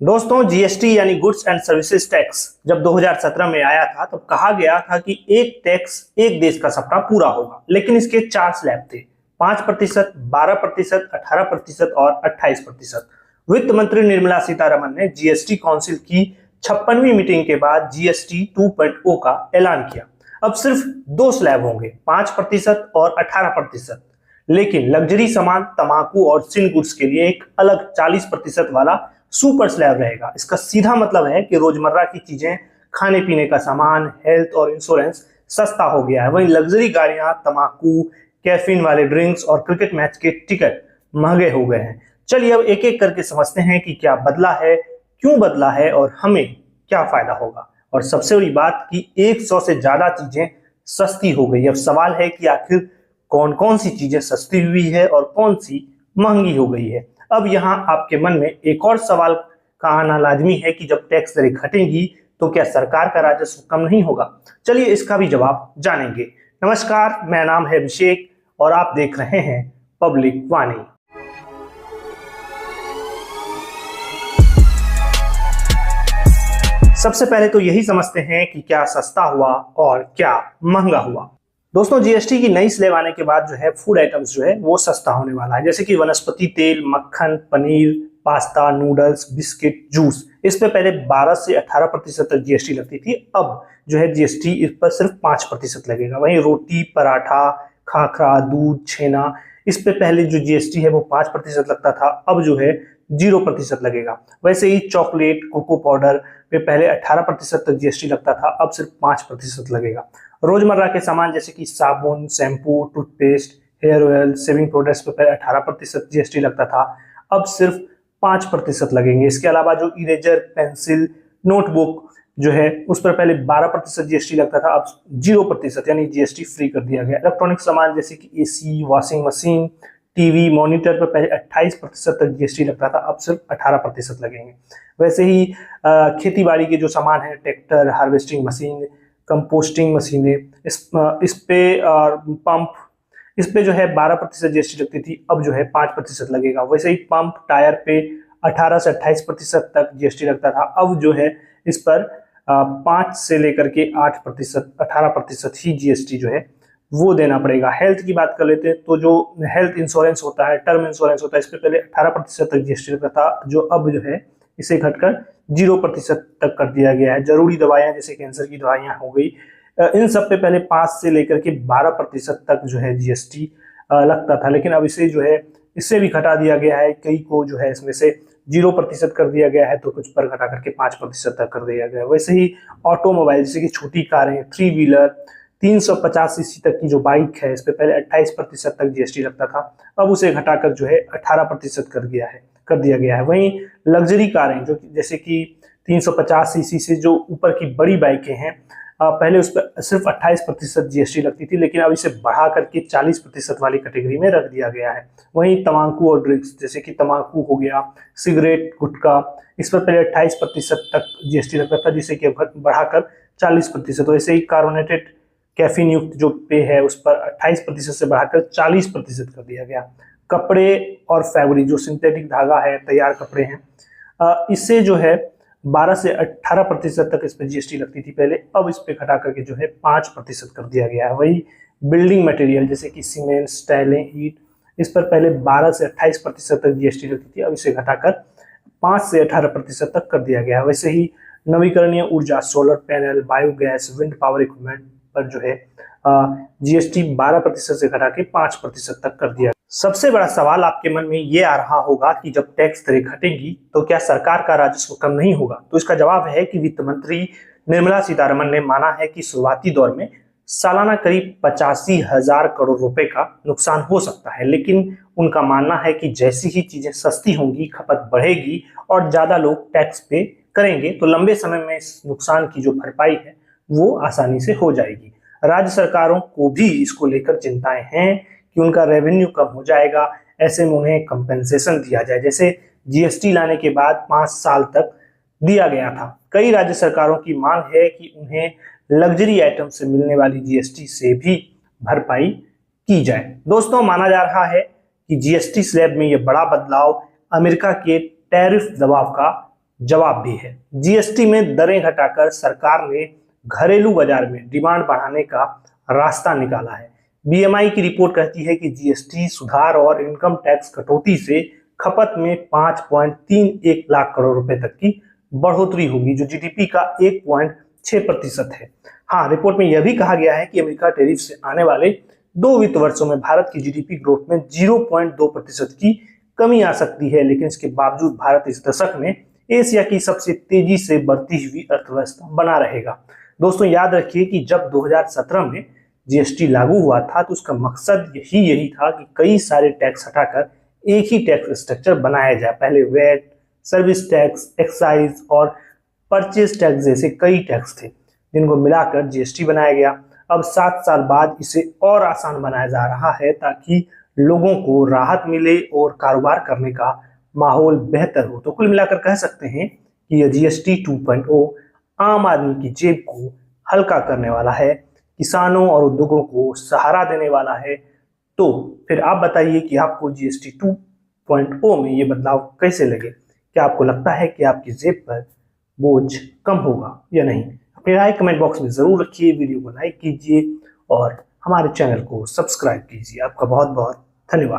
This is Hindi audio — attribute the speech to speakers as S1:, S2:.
S1: दोस्तों, जीएसटी यानी गुड्स एंड सर्विसेज टैक्स जब 2017 में आया था तब कहा गया था कि एक टैक्स एक देश का सपना पूरा होगा। लेकिन इसके चार स्लैब थे: 5%, 12%, 18% और 28%। वित्त मंत्री निर्मला सीतारमण ने जीएसटी काउंसिल की 56वीं मीटिंग के बाद जीएसटी 2.0 का ऐलान किया। अब सिर्फ दो स्लैब होंगे, 5% और 18%। लेकिन लग्जरी सामान, तंबाकू और सिन गुड्स के लिए एक अलग 40% वाला सुपर स्लैब रहेगा। इसका सीधा मतलब है कि रोजमर्रा की चीजें, खाने पीने का सामान, हेल्थ और इंश्योरेंस सस्ता हो गया है। वहीं लग्जरी गाड़ियां, तंबाकू, कैफीन वाले ड्रिंक्स और क्रिकेट मैच के टिकट महंगे हो गए हैं। चलिए अब एक एक करके समझते हैं कि क्या बदला है, क्यों बदला है और हमें क्या फायदा होगा। और सबसे बड़ी बात कि 100 से ज्यादा चीजें सस्ती हो गई। अब सवाल है कि आखिर कौन कौन सी चीजें सस्ती हुई है और कौन सी महंगी हो गई है। अब यहाँ आपके मन में एक और सवाल का आना लाजमी है कि जब टैक्स दरें घटेंगी तो क्या सरकार का राजस्व कम नहीं होगा। चलिए इसका भी जवाब जानेंगे। नमस्कार, मेरा नाम है अभिषेक और आप देख रहे हैं पब्लिक वाणी। सबसे पहले तो यही समझते हैं कि क्या सस्ता हुआ और क्या महंगा हुआ। दोस्तों, जीएसटी की नई स्लैब आने के बाद जो है फूड आइटम्स जो है वो सस्ता होने वाला है, जैसे कि वनस्पति तेल, मक्खन, paneer, pasta, noodles, biscuit, juice. इस पे पहले 12 से 18% तक जीएसटी लगती थी। अब जो है जीएसटी इस पर सिर्फ 5% लगेगा। वहीं रोटी, पराठा, खाखरा, दूध, छेना, इस पे पहले जो जीएसटी है वो 5% लगता था, अब जो है 0% लगेगा। वैसे ही चॉकलेट, कोको पाउडर पे पहले 18% तक जीएसटी लगता था, अब सिर्फ 5% लगेगा। रोजमर्रा के सामान जैसे कि साबुन, shampoo, toothpaste, hair oil, shaving products पे पहले 18% जीएसटी लगता था, अब सिर्फ 5% लगेंगे। इसके अलावा जो इरेजर, पेंसिल, नोटबुक जो है उस पर पहले 12% जीएसटी लगता था, अब 0% यानी जीएसटी फ्री कर दिया गया। इलेक्ट्रॉनिक सामान जैसे कि AC, washing machine, TV, monitor पर पहले 28% तक जीएसटी लगता था, अब सिर्फ 18% लगेंगे। वैसे ही खेती बाड़ी के जो सामान है, ट्रैक्टर, हार्वेस्टिंग मशीन, कंपोस्टिंग मशीनें, इस पे पंप, इस पे जो है 12% जीएसटी लगती थी, अब जो है 5% लगेगा। वैसे ही पंप, टायर पे 18 से 28% तक जीएसटी लगता था, अब जो है इस पर 5 से लेकर के 8%, 18% ही जीएसटी जो है वो देना पड़ेगा। हेल्थ की बात कर लेते हैं तो जो हेल्थ इंश्योरेंस होता है, टर्म इंश्योरेंस होता है, इस पे पहले 18% तक जीएसटी लगता था, जो अब जो है इसे घटकर 0% तक कर दिया गया है। जरूरी दवाइयां जैसे कैंसर की दवाइयां हो गई, इन सब पे पहले 5 से लेकर के 12% तक जो है जीएसटी लगता था, लेकिन अब इसे जो है इससे भी घटा दिया गया है। कई को जो है इसमें से 0% कर दिया गया है, तो कुछ पर घटा करके 5% तक कर दिया गया है। वैसे ही ऑटोमोबाइल जैसे कि छोटी कारें, 3 व्हीलर, 350 सीसी तक की जो बाइक है, इस पे पहले 28% तक जीएसटी लगता था, अब उसे घटाकर जो है 18% कर दिया गया है। वहीं लग्जरी कारें जो जैसे कि 350 सीसी से जो ऊपर की बड़ी बाइकें हैं, पहले उस पर सिर्फ 28% जीएसटी लगती थी, लेकिन अब इसे बढ़ा करके 40% वाली कैटेगरी में रख दिया गया है। वहीं तंबाकू और ड्रिंक्स जैसे कि तंबाकू हो गया, सिगरेट, गुटखा, इस पर पहले 28% तक जीएसटी लगता था, जिसे कि बढ़ाकर 40%। वैसे ही कार्बोनेटेड कैफीन युक्त जो पेय है उस पर 28% से बढ़ाकर 40% कर दिया गया। कपड़े और फैब्रिक जो सिंथेटिक धागा है, तैयार कपड़े हैं, इससे जो है 12 से 18% तक इस पर जीएसटी लगती थी पहले, अब इस पे घटा करके जो है 5% कर दिया गया है। वही बिल्डिंग मटेरियल जैसे कि सीमेंट, टाइलें, ईंट, इस पर पहले 12 से 28% तक जीएसटी लगती थी, अब इसे घटाकर 5 से 18% तक कर दिया गया है। वैसे ही नवीकरणीय ऊर्जा, solar panel, biogas, wind power equipment पर जो है जीएसटी 12% से घटा के 5% तक कर दिया। सबसे बड़ा सवाल आपके मन में ये आ रहा होगा कि जब टैक्स दरें घटेंगी तो क्या सरकार का राजस्व कम नहीं होगा। तो इसका जवाब है कि वित्त मंत्री निर्मला सीतारमण ने माना है कि शुरुआती दौर में सालाना करीब 85,000 करोड़ रुपए का नुकसान हो सकता है, लेकिन उनका मानना है कि जैसी ही चीजें सस्ती होंगी, खपत बढ़ेगी और ज्यादा लोग टैक्स पे करेंगे, तो लंबे समय में इस नुकसान की जो भरपाई है वो आसानी से हो जाएगी। राज्य सरकारों को भी इसको लेकर चिंताएं हैं कि उनका रेवेन्यू कम हो जाएगा, ऐसे में उन्हें कंपेंसेशन दिया जाए, जैसे जीएसटी लाने के बाद 5 साल तक दिया गया था। कई राज्य सरकारों की मांग है कि उन्हें लग्जरी आइटम से मिलने वाली जीएसटी से भी भरपाई की जाए। दोस्तों, माना जा रहा है कि जीएसटी स्लैब में यह बड़ा बदलाव अमेरिका के टैरिफ दबाव का जवाब भी है। जीएसटी में दरें घटाकर सरकार ने घरेलू बाजार में डिमांड बढ़ाने का रास्ता निकाला है। बीएमआई की रिपोर्ट कहती है कि जीएसटी सुधार और इनकम टैक्स कटौती से खपत में 5.31 लाख करोड़ रुपए तक की बढ़ोतरी होगी, जो जीडीपी का 1.6% है। हाँ, रिपोर्ट में यह भी कहा गया है कि अमेरिका टैरिफ से आने वाले 2 वित्त वर्षों में भारत की जीडीपी ग्रोथ में 0.2% की कमी आ सकती है, लेकिन इसके बावजूद भारत इस दशक में एशिया की सबसे तेजी से बढ़ती हुई अर्थव्यवस्था बना रहेगा। दोस्तों, याद रखिए कि जब 2017 में जीएसटी लागू हुआ था तो उसका मकसद यही था कि कई सारे टैक्स हटाकर एक ही टैक्स स्ट्रक्चर बनाया जाए। पहले वैट, सर्विस टैक्स, एक्साइज और परचेज टैक्स जैसे कई टैक्स थे, जिनको मिलाकर जीएसटी बनाया गया। अब 7 साल बाद इसे और आसान बनाया जा रहा है ताकि लोगों को राहत मिले और कारोबार करने का माहौल बेहतर हो। तो कुल मिलाकर कह सकते हैं कि यह जीएसटी 2.0 आम आदमी की जेब को हल्का करने वाला है, किसानों और उद्योगों को सहारा देने वाला है। तो फिर आप बताइए कि आपको जीएसटी 2.0 में ये बदलाव कैसे लगे? क्या आपको लगता है कि आपकी जेब पर बोझ कम होगा या नहीं? अपनी राय कमेंट बॉक्स में जरूर रखिए, वीडियो को लाइक कीजिए और हमारे चैनल को सब्सक्राइब कीजिए। आपका बहुत बहुत धन्यवाद।